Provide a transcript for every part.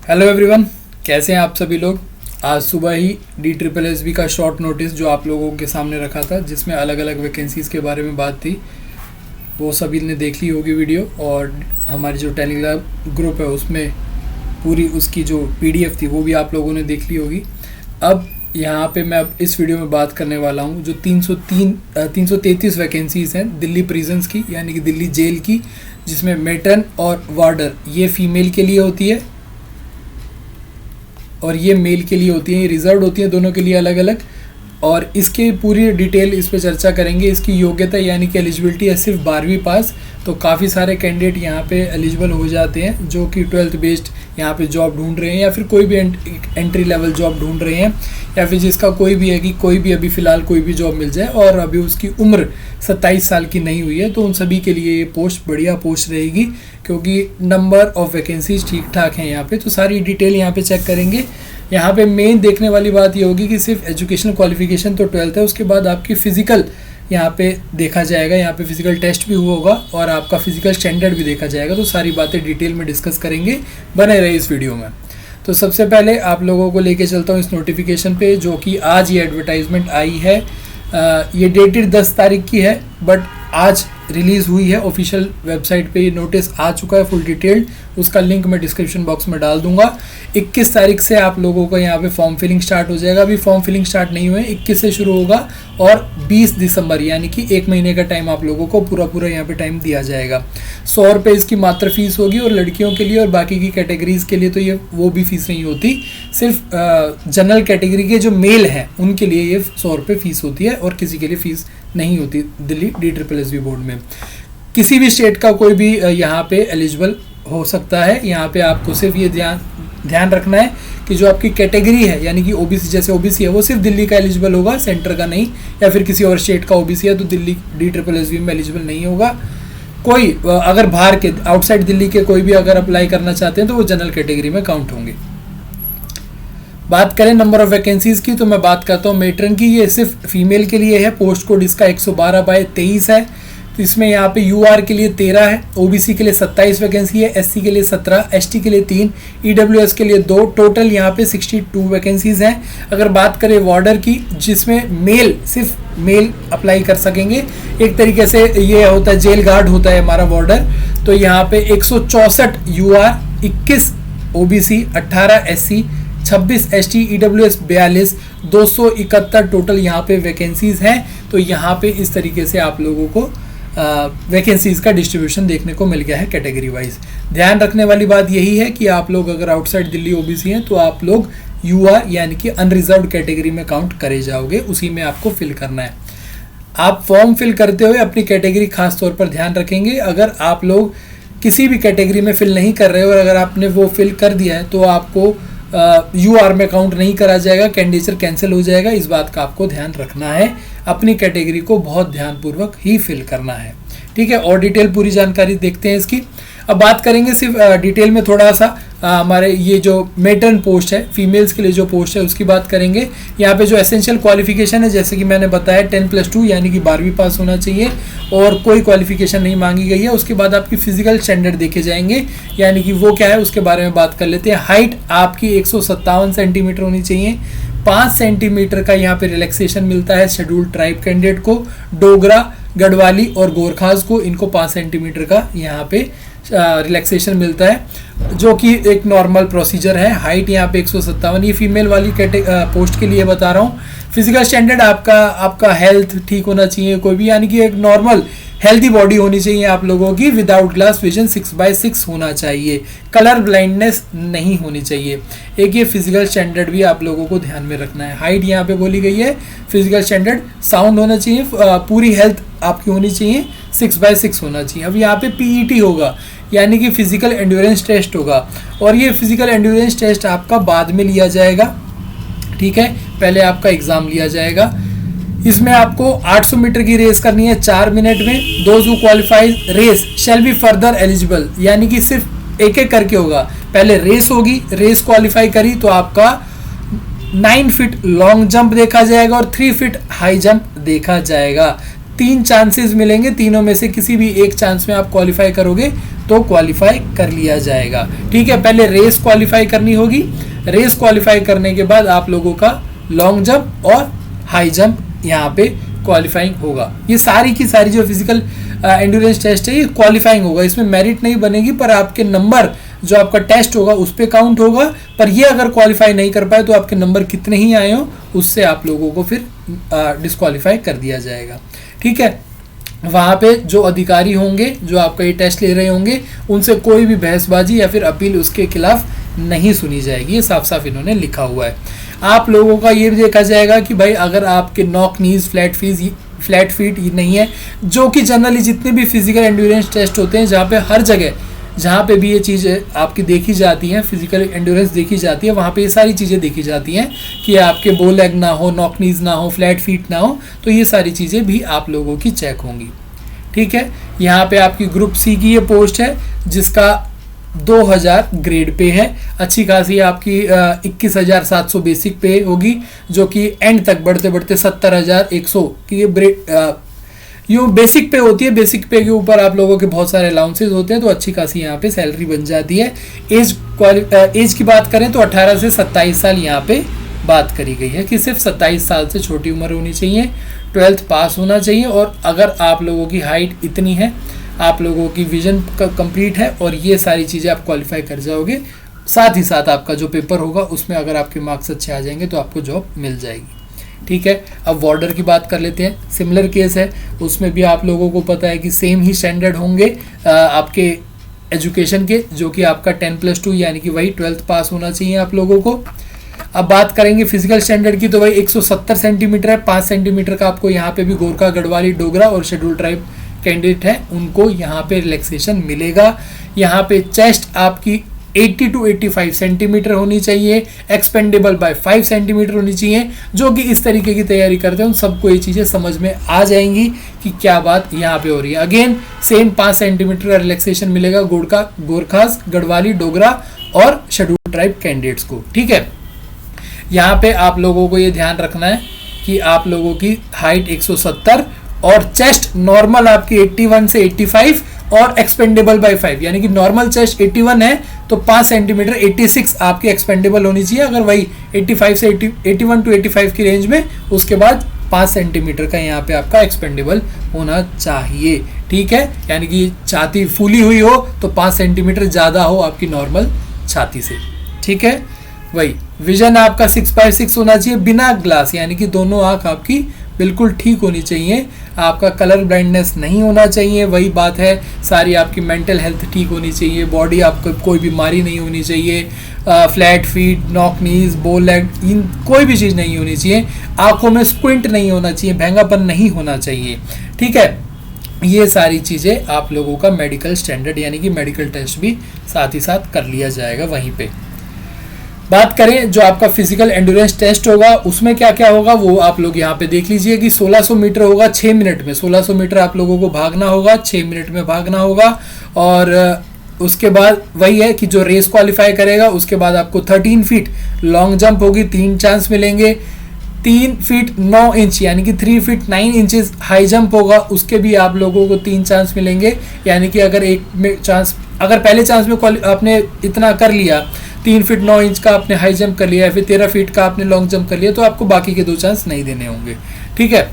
Hello everyone, कैसे हैं आप सभी लोग। आज सुबह ही DSSB का शॉर्ट नोटिस जो आप लोगों के सामने रखा था, जिसमें अलग अलग वैकेंसीज़ के बारे में बात थी, वो सभी ने देख ली होगी वीडियो। और हमारी जो टेलीग्राम ग्रुप है उसमें पूरी उसकी जो PDF थी वो भी आप लोगों ने देख ली होगी। अब यहाँ पे मैं अब इस वीडियो में बात करने वाला हूँ जो 333 वैकेंसीज़ हैं दिल्ली प्रिजन्स की, यानी कि दिल्ली जेल की, जिसमें मेट्रन और वार्डर ये फीमेल के लिए होती है और ये मेल के लिए होती है। ये रिजर्व होती है दोनों के लिए अलग अलग। और इसके पूरी डिटेल इस पर चर्चा करेंगे। इसकी योग्यता यानी कि एलिजिबिलिटी है सिर्फ 12वीं पास। तो काफ़ी सारे कैंडिडेट यहाँ पे एलिजिबल हो जाते हैं जो कि 12th बेस्ड यहाँ पे जॉब ढूंढ रहे हैं, या फिर कोई भी एंट्री लेवल जॉब ढूंढ रहे हैं, या फिर जिसका कोई भी है कि कोई भी अभी फ़िलहाल कोई भी जॉब मिल जाए और अभी उसकी उम्र 27 साल की नहीं हुई है। तो उन सभी के लिए ये पोस्ट बढ़िया पोस्ट रहेगी, क्योंकि नंबर ऑफ़ वैकेंसीज ठीक ठाक हैं यहाँ पे। तो सारी डिटेल यहाँ पे चेक करेंगे। यहाँ पे मेन देखने वाली बात ये होगी कि सिर्फ एजुकेशनल क्वालिफिकेशन तो 12th है, उसके बाद आपकी फ़िज़िकल यहाँ पे देखा जाएगा। यहाँ पे फिजिकल टेस्ट भी हुआ होगा और आपका फिजिकल स्टैंडर्ड भी देखा जाएगा। तो सारी बातें डिटेल में डिस्कस करेंगे, बने रहे इस वीडियो में। तो सबसे पहले आप लोगों को लेके चलता हूँ इस नोटिफिकेशन पे, जो कि आज ये एडवर्टाइजमेंट आई है। ये डेटेड 10 तारीख की है, बट आज रिलीज़ हुई है ऑफिशियल वेबसाइट पे। ये नोटिस आ चुका है फुल डिटेल्ड, उसका लिंक मैं डिस्क्रिप्शन बॉक्स में डाल दूंगा। 21 तारीख से आप लोगों को यहाँ पे फॉर्म फिलिंग स्टार्ट हो जाएगा। अभी फॉर्म फिलिंग स्टार्ट नहीं हुए, 21 से शुरू होगा और 20 दिसंबर यानी कि 1 महीने का टाइम आप लोगों को पूरा यहाँ पे टाइम दिया जाएगा। 100 रुपये इसकी मात्र फीस होगी और लड़कियों के लिए और बाकी की कैटेगरीज के लिए तो ये वो भी फीस नहीं होती। सिर्फ जनरल कैटेगरी के जो मेल हैं उनके लिए ये 100 रुपये फीस होती है और किसी के लिए फीस नहीं होती दिल्ली DSSB बोर्ड में। किसी भी स्टेट का कोई भी यहाँ पे एलिजिबल हो सकता है। यहाँ पे आपको सिर्फ ये ध्यान रखना है कि जो आपकी कैटेगरी है, यानी कि OBC, जैसे OBC है वो सिर्फ दिल्ली का एलिजिबल होगा, सेंटर का नहीं। या फिर किसी और स्टेट का OBC है तो दिल्ली DSSB में एलिजिबल नहीं होगा। कोई अगर बाहर के आउटसाइड दिल्ली के कोई भी अगर अप्लाई करना चाहते हैं तो वो जनरल कैटेगरी में काउंट होंगे। बात करें नंबर ऑफ वैकेंसीज की, तो मैं बात करता हूँ मेट्रन की। ये सिर्फ फीमेल के लिए है। पोस्ट कोड इसका 112/23 है। तो इसमें यहाँ पे UR के लिए 13 है, OBC के लिए 27 वैकेंसी है, SC के लिए 17, ST के लिए 3, EWS के लिए 2, टोटल यहाँ पे 62 वैकेंसीज हैं। अगर बात करें वार्डर की, जिसमें मेल सिर्फ मेल अप्लाई कर सकेंगे। एक तरीके से ये होता है जेल गार्ड होता है हमारा वार्डर। तो यहाँ पे 164 UR, 21 OBC, 18 SC, 26 ST, EWS 42, 271 total यहाँ पे वैकेंसीज हैं। तो यहाँ पे इस तरीके से आप लोगों को वैकेंसीज का डिस्ट्रीब्यूशन देखने को मिल गया है कैटेगरी वाइज। ध्यान रखने वाली बात यही है कि आप लोग अगर आउटसाइड दिल्ली OBC हैं तो आप लोग UR यानी कि अनरिजर्व्ड कैटेगरी में काउंट करे जाओगे, उसी में आपको फिल करना है। आप फॉर्म फिल करते हुए अपनी कैटेगरी खास तौर पर ध्यान रखेंगे। अगर आप लोग किसी भी कैटेगरी में फिल नहीं कर रहे हो और अगर आपने वो फिल कर दिया है तो आपको UR में काउंट नहीं करा जाएगा, कैंडिडेचर कैंसिल हो जाएगा। इस बात का आपको ध्यान रखना है। अपनी कैटेगरी को बहुत ध्यानपूर्वक ही फिल करना है, ठीक है। और डिटेल पूरी जानकारी देखते हैं इसकी। अब बात करेंगे सिर्फ डिटेल में थोड़ा सा हमारे ये जो मेट्रन पोस्ट है, फीमेल्स के लिए जो पोस्ट है उसकी बात करेंगे। यहाँ पे जो एसेंशियल क्वालिफिकेशन है, जैसे कि मैंने बताया 10+2 यानी कि 12वीं पास होना चाहिए और कोई क्वालिफिकेशन नहीं मांगी गई है। उसके बाद आपकी फिजिकल स्टैंडर्ड देखे जाएंगे, यानी कि वो क्या है उसके बारे में बात कर लेते हैं। हाइट आपकी 157 सेंटीमीटर होनी चाहिए। 5 सेंटीमीटर का यहाँ पे रिलैक्सेशन मिलता है शेड्यूल्ड ट्राइब कैंडिडेट को, डोगरा, गढ़वाली और गोरखास को, इनको 5 सेंटीमीटर का यहाँ पे रिलैक्सेशन मिलता है, जो कि एक नॉर्मल प्रोसीजर है। हाइट यहाँ पे 157, ये फीमेल वाली पोस्ट के लिए बता रहा हूँ। फिजिकल स्टैंडर्ड आपका हेल्थ ठीक होना चाहिए, कोई भी यानी कि एक नॉर्मल हेल्दी बॉडी होनी चाहिए आप लोगों की। विदाउट ग्लास विजन 6/6 होना चाहिए। कलर ब्लाइंडनेस नहीं होनी चाहिए। एक ये फिजिकल स्टैंडर्ड भी आप लोगों को ध्यान में रखना है। हाइट यहाँ पे बोली गई है, फिजिकल स्टैंडर्ड साउंड होना चाहिए, पूरी हेल्थ आपकी होनी चाहिए, 6/6 होना चाहिए। अब यहाँ पे PET होगा, यानी कि फिजिकल एंड्योरेंस टेस्ट होगा और ये फिजिकल एंड्योरेंस टेस्ट आपका बाद में लिया जाएगा, ठीक है। पहले आपका एग्जाम लिया जाएगा। इसमें आपको 800 मीटर की रेस करनी है 4 मिनट में। Those who qualifies race shall be further eligible, यानी कि सिर्फ एक करके होगा। पहले रेस होगी, रेस क्वालिफाई करी तो आपका 9 फीट लॉन्ग जंप देखा जाएगा और 3 फीट हाई जंप देखा जाएगा। 3 चांसेस मिलेंगे, तीनों में से किसी भी एक चांस में आप क्वालिफाई करोगे तो क्वालिफाई कर लिया जाएगा। ठीक है, पहले रेस क्वालिफाई करनी होगी, रेस क्वालिफाई करने के बाद आप लोगों का लॉन्ग जंप और हाई जंप यहाँ पे क्वालिफाइंग होगा। ये सारी की सारी जो फिजिकल एंड्योरेंस टेस्ट है ये क्वालिफाइंग होगा, इसमें मेरिट नहीं बनेगी, पर आपके नंबर जो आपका टेस्ट होगा उस पर काउंट होगा। पर ये अगर क्वालिफाई नहीं कर पाए तो आपके नंबर कितने ही आए हो उससे आप लोगों को फिर डिस्क्वालीफाई कर दिया जाएगा। ठीक है, वहाँ पे जो अधिकारी होंगे जो आपका ये टेस्ट ले रहे होंगे उनसे कोई भी बहसबाजी या फिर अपील उसके खिलाफ नहीं सुनी जाएगी, ये साफ साफ इन्होंने लिखा हुआ है। आप लोगों का ये भी देखा जाएगा कि भाई अगर आपके नॉक नीज फ्लैट फीट नहीं है, जो कि जनरली जितने भी फिजिकल एंड्योरेंस टेस्ट होते हैं जहाँ पे हर जगह जहाँ पे भी ये चीज़ें आपकी देखी जाती हैं, फिजिकल एंड्योरेंस देखी जाती है, वहाँ पे ये सारी चीज़ें देखी जाती हैं कि आपके बो लेग ना हो, नॉक नीज ना हो, फ्लैट फीट ना हो, तो ये सारी चीज़ें भी आप लोगों की चेक होंगी। ठीक है, यहाँ पे आपकी ग्रुप सी की ये पोस्ट है जिसका 2000 ग्रेड पे है, अच्छी खासी आपकी 21,700 बेसिक पे होगी, जो कि एंड तक बढ़ते बढ़ते 70,100 की ये यूँ बेसिक पे होती है। बेसिक पे के ऊपर आप लोगों के बहुत सारे अलाउंसेस होते हैं, तो अच्छी खासी यहाँ पे सैलरी बन जाती है। एज की बात करें तो 18 से 27 साल यहाँ पे बात करी गई है कि सिर्फ 27 साल से छोटी उम्र होनी चाहिए, 12th पास होना चाहिए, और अगर आप लोगों की हाइट इतनी है, आप लोगों की विजन कंप्लीट है और ये सारी चीज़ें आप क्वालिफाई कर जाओगे, साथ ही साथ आपका जो पेपर होगा उसमें अगर आपके मार्क्स अच्छे आ जाएंगे तो आपको जॉब मिल जाएगी। ठीक है, अब वार्डर की बात कर लेते हैं। सिमिलर केस है, उसमें भी आप लोगों को पता है कि सेम ही स्टैंडर्ड होंगे आपके एजुकेशन के, जो कि आपका 10+2 यानी कि वही 12th पास होना चाहिए आप लोगों को। अब बात करेंगे फिजिकल स्टैंडर्ड की, तो वही 170 सेंटीमीटर है, 5 सेंटीमीटर का आपको यहाँ पे भी गोरखा, गढ़वाली, डोगरा और शेड्यूल ट्राइब कैंडिडेट है उनको यहाँ पे रिलैक्सेशन मिलेगा। यहाँ पे चेस्ट आपकी 80 to 85 सेंटीमीटर होनी चाहिए, एक्सपेंडेबल बाय 5 सेंटीमीटर होनी चाहिए। जो कि इस तरीके की तैयारी करते हैं उन सबको ये चीज़ें समझ में आ जाएंगी कि क्या बात यहाँ पे हो रही है। अगेन सेम 5 सेंटीमीटर का रिलैक्सेशन मिलेगा गोरखास, गढ़वाली, डोगरा और शेड्यूल ट्राइब कैंडिडेट्स को। ठीक है, यहाँ पे आप लोगों को ये ध्यान रखना है कि आप लोगों की हाइट 170 और चेस्ट नॉर्मल आपकी 81 से 85 और एक्सपेंडेबल बाय 5, यानी कि नॉर्मल चेस्ट 81 है तो 5 सेंटीमीटर 86 आपकी एक्सपेंडेबल होनी चाहिए। अगर वही 81 to 85 की रेंज में, उसके बाद 5 सेंटीमीटर का यहाँ पे आपका एक्सपेंडेबल होना चाहिए। ठीक है, यानी कि छाती फूली हुई हो तो 5 सेंटीमीटर ज़्यादा हो आपकी नॉर्मल छाती से। ठीक है, वही विजन आपका 6/6 होना चाहिए बिना ग्लास, यानी कि दोनों आँख आपकी बिल्कुल ठीक होनी चाहिए। आपका कलर ब्लाइंडनेस नहीं होना चाहिए, वही बात है। सारी आपकी मेंटल हेल्थ ठीक होनी चाहिए, बॉडी आपको कोई बीमारी नहीं होनी चाहिए, फ्लैट फीट, नॉक नीज, बो लेग, इन कोई भी चीज़ नहीं होनी चाहिए। आंखों में स्क्विंट नहीं होना चाहिए, भैंगापन नहीं होना चाहिए। ठीक है, ये सारी चीज़ें आप लोगों का मेडिकल स्टैंडर्ड यानी कि मेडिकल टेस्ट भी साथ ही साथ कर लिया जाएगा वहीं पे। बात करें जो आपका फिजिकल एंड्योरेंस टेस्ट होगा उसमें क्या क्या होगा वो आप लोग यहाँ पे देख लीजिए कि 1600 मीटर होगा 6 मिनट में। 1600 मीटर आप लोगों को भागना होगा, 6 मिनट में भागना होगा। और उसके बाद वही है कि जो रेस क्वालिफाई करेगा उसके बाद आपको 13 फीट लॉन्ग जंप होगी, 3 चांस मिलेंगे। 3 फीट 9 इंच यानी कि 3 फीट 9 इंचेस हाई जंप होगा, उसके भी आप लोगों को 3 चांस मिलेंगे। यानी कि अगर एक में चांस, अगर पहले चांस में आपने इतना कर लिया, 3 फीट 9 इंच का आपने हाई जंप कर लिया या फिर 13 फीट का आपने लॉन्ग जंप कर लिया, तो आपको बाकी के 2 चांस नहीं देने होंगे। ठीक है,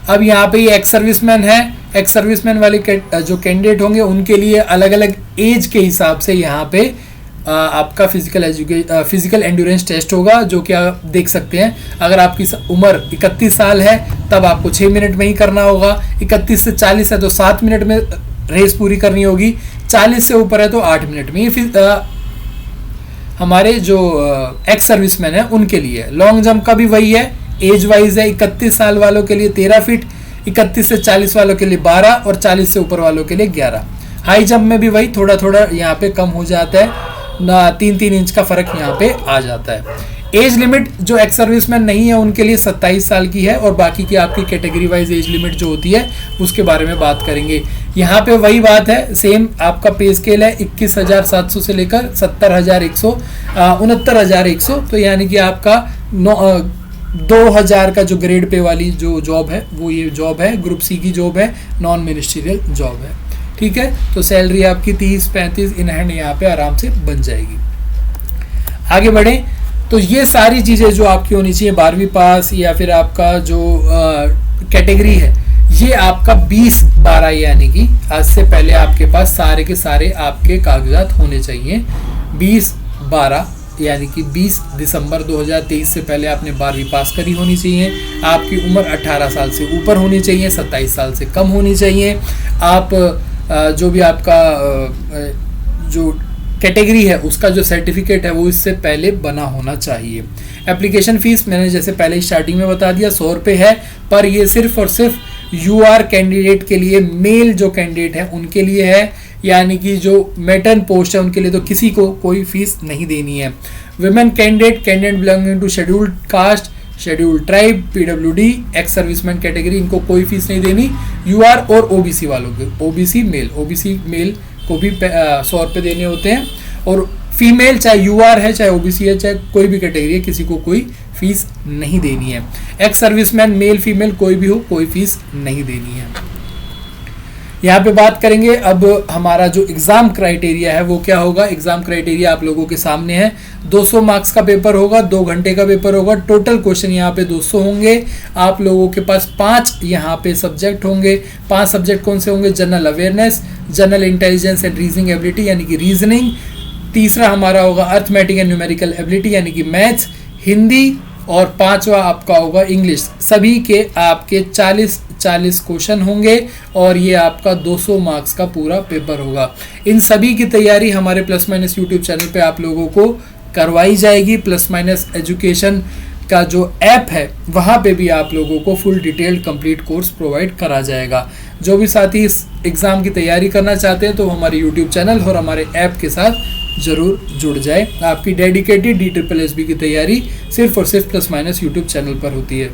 अब यहाँ पे ये एक्स सर्विसमैन है, एक्स सर्विसमैन वाले जो कैंडिडेट होंगे उनके लिए अलग अलग एज के हिसाब से यहाँ पे आपका फिजिकल एंड्योरेंस टेस्ट होगा, जो कि आप देख सकते हैं। अगर आपकी उम्र 31 साल है तब आपको 6 मिनट में ही करना होगा, 31 से 40 है तो 7 मिनट में रेस पूरी करनी होगी, 40 से ऊपर है तो 8 मिनट में। ये हमारे जो एक्स सर्विसमैन है उनके लिए। लॉन्ग जंप का भी वही है, एज वाइज है। 31 साल वालों के लिए 13 फीट, 31 से 40 वालों के लिए 12 और 40 से ऊपर वालों के लिए 11। हाई जंप में भी वही थोड़ा थोड़ा यहाँ पे कम हो जाता है ना, 3-3 इंच का फर्क यहाँ पे आ जाता है। एज लिमिट जो एक्स सर्विसमैन नहीं है उनके लिए 27 साल की है, और बाकी की आपकी कैटेगरी वाइज एज लिमिट जो होती है उसके बारे में बात करेंगे। यहाँ पे वही बात है, सेम आपका पे स्केल है 21,700 से लेकर 70,100 69,100। तो यानी कि आपका 2,000 का जो ग्रेड पे वाली जो जॉब है वो ये जॉब है, ग्रुप सी की जॉब है, नॉन मिनिस्ट्रियल जॉब है। ठीक है। तो सैलरी आपकी 30-35 इन हैंड यहाँ पे आराम से बन जाएगी। आगे बढ़े तो ये सारी चीज़ें जो आपकी होनी चाहिए, 12वीं पास या फिर आपका जो कैटेगरी है, ये आपका 20-12 यानी कि आज से पहले आपके पास सारे के सारे आपके कागजात होने चाहिए। 20-12 यानी कि 20 दिसंबर 2023 से पहले आपने 12वीं पास करी होनी चाहिए। आपकी उम्र 18 साल से ऊपर होनी चाहिए, 27 साल से कम होनी चाहिए। आप जो भी आपका जो कैटेगरी है उसका जो सर्टिफिकेट है वो इससे पहले बना होना चाहिए। एप्लीकेशन फ़ीस मैंने जैसे पहले स्टार्टिंग में बता दिया 100 रुपये है, पर ये सिर्फ और सिर्फ UR कैंडिडेट के लिए, मेल जो कैंडिडेट है उनके लिए है, यानी कि जो मेटर्न पोस्ट है उनके लिए तो किसी को कोई फीस नहीं देनी है। Women candidate belonging to scheduled caste, scheduled tribe, PWD, ex serviceman category, इनको कोई फीस नहीं देनी। UR और OBC वालों को, OBC मेल को भी 100 रुपये देने होते हैं। और फीमेल चाहे UR है, चाहे OBC है, चाहे कोई भी कैटेगरी है, किसी को कोई फीस नहीं देनी है। एक्स सर्विसमैन मेल फीमेल कोई भी हो, कोई फीस नहीं देनी है। यहाँ पे बात करेंगे अब हमारा जो एग्ज़ाम क्राइटेरिया है वो क्या होगा। एग्ज़ाम क्राइटेरिया आप लोगों के सामने है। 200 मार्क्स का पेपर होगा, 2 घंटे का पेपर होगा। टोटल क्वेश्चन यहाँ पे 200 होंगे। आप लोगों के पास 5 यहाँ पे सब्जेक्ट होंगे। 5 सब्जेक्ट कौन से होंगे? General awareness, general intelligence and reasoning ability यानी कि रीजनिंग। तीसरा हमारा होगा अर्थमेटिक एंड न्यूमेरिकल एबिलिटी यानी कि मैथ्स, हिंदी, और 5वां आपका होगा इंग्लिश। सभी के आपके 40 क्वेश्चन होंगे और ये आपका 200 मार्क्स का पूरा पेपर होगा। इन सभी की तैयारी हमारे प्लस माइनस यूट्यूब चैनल पे आप लोगों को करवाई जाएगी। प्लस माइनस एजुकेशन का जो ऐप है वहाँ पे भी आप लोगों को full detailed complete course provide करा जाएगा। जो भी साथी इस एग्ज़ाम की तैयारी करना चाहते हैं तो हमारे यूट्यूब चैनल और हमारे ऐप के साथ ज़रूर जुड़ जाए। आपकी डेडिकेटेड DSSB की तैयारी सिर्फ और सिर्फ प्लस माइनस यूट्यूब चैनल पर होती है।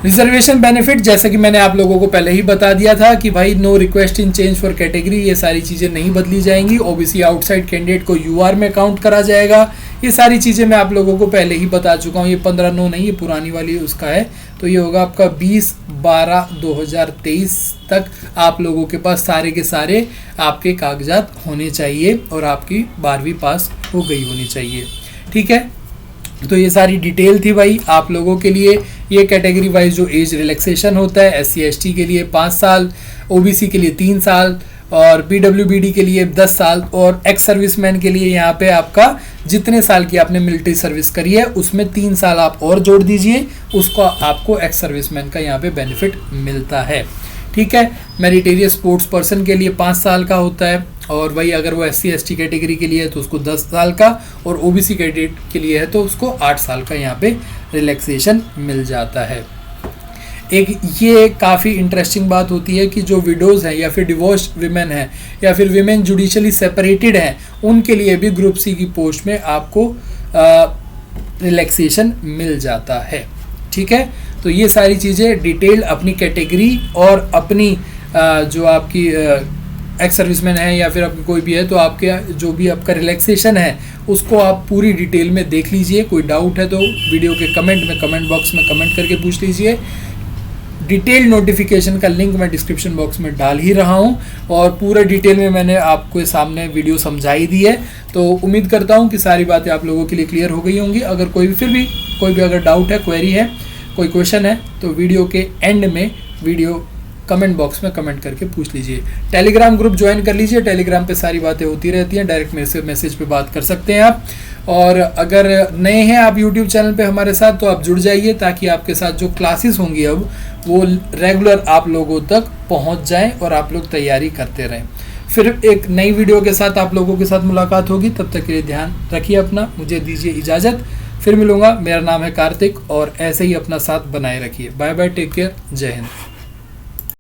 रिजर्वेशन बेनिफिट, जैसे कि मैंने आप लोगों को पहले ही बता दिया था कि भाई no request in change for category, ये सारी चीज़ें नहीं बदली जाएंगी। OBC आउटसाइड कैंडिडेट को UR में काउंट करा जाएगा। ये सारी चीज़ें मैं आप लोगों को पहले ही बता चुका हूँ। ये 15/9 नहीं, ये पुरानी वाली उसका है। तो ये होगा आपका 20/12/2023 तक आप लोगों के पास सारे के सारे आपके कागजात होने चाहिए और आपकी 12वीं पास हो गई होनी चाहिए। ठीक है, तो ये सारी डिटेल थी भाई आप लोगों के लिए। ये कैटेगरी वाइज जो एज रिलैक्सेशन होता है, SC ST के लिए 5 साल, OBC के लिए 3 साल और PWBD के लिए 10 साल और एक्स सर्विसमैन के लिए यहाँ पे आपका जितने साल की आपने मिलिट्री सर्विस करी है उसमें 3 साल आप और जोड़ दीजिए, उसको आपको एक्स सर्विसमैन का यहाँ पे बेनिफिट मिलता है। ठीक है, मेरिटेरियस स्पोर्ट्स पर्सन के लिए 5 साल का होता है और वही अगर वो SC ST कैटेगरी के लिए है तो उसको 10 साल का और OBC कैटेगरी के लिए है तो उसको 8 साल का यहाँ पे रिलैक्सेशन मिल जाता है। एक ये काफ़ी इंटरेस्टिंग बात होती है कि जो विडोज़ हैं या फिर डिवोर्स विमेन हैं या फिर विमेन जुडिशली सेपरेटेड हैं उनके लिए भी ग्रुप C की पोस्ट में आपको रिलैक्सेशन मिल जाता है। ठीक है, तो ये सारी चीज़ें डिटेल अपनी कैटेगरी और अपनी जो आपकी एक्स सर्विसमैन है या फिर आपकी कोई भी है तो आपके जो भी आपका रिलैक्सेशन है उसको आप पूरी डिटेल में देख लीजिए। कोई डाउट है तो वीडियो के कमेंट बॉक्स में कमेंट करके पूछ लीजिए। डिटेल नोटिफिकेशन का लिंक मैं डिस्क्रिप्शन बॉक्स में डाल ही रहा हूं और पूरे डिटेल में मैंने आपके सामने वीडियो समझाई दी है। तो उम्मीद करता हूं कि सारी बातें आप लोगों के लिए क्लियर हो गई होंगी। अगर कोई भी अगर डाउट है, क्वेरी है, कोई क्वेश्चन है तो वीडियो के एंड में वीडियो कमेंट बॉक्स में कमेंट करके पूछ लीजिए। टेलीग्राम ग्रुप ज्वाइन कर लीजिए, टेलीग्राम पे सारी बातें होती रहती हैं। डायरेक्ट मेरे से मैसेज पे बात कर सकते हैं आप। और अगर नए हैं आप यूट्यूब चैनल पे हमारे साथ तो आप जुड़ जाइए ताकि आपके साथ जो क्लासेस होंगी अब वो रेगुलर आप लोगों तक पहुंच जाएं और आप लोग तैयारी करते रहें। फिर एक नई वीडियो के साथ आप लोगों के साथ मुलाकात होगी। तब तक के लिए ध्यान रखिए अपना, मुझे दीजिए इजाज़त। फिर मिलूंगा। मेरा नाम है कार्तिक और ऐसे ही अपना साथ बनाए रखिए। बाय बाय, टेक केयर, जय हिंद।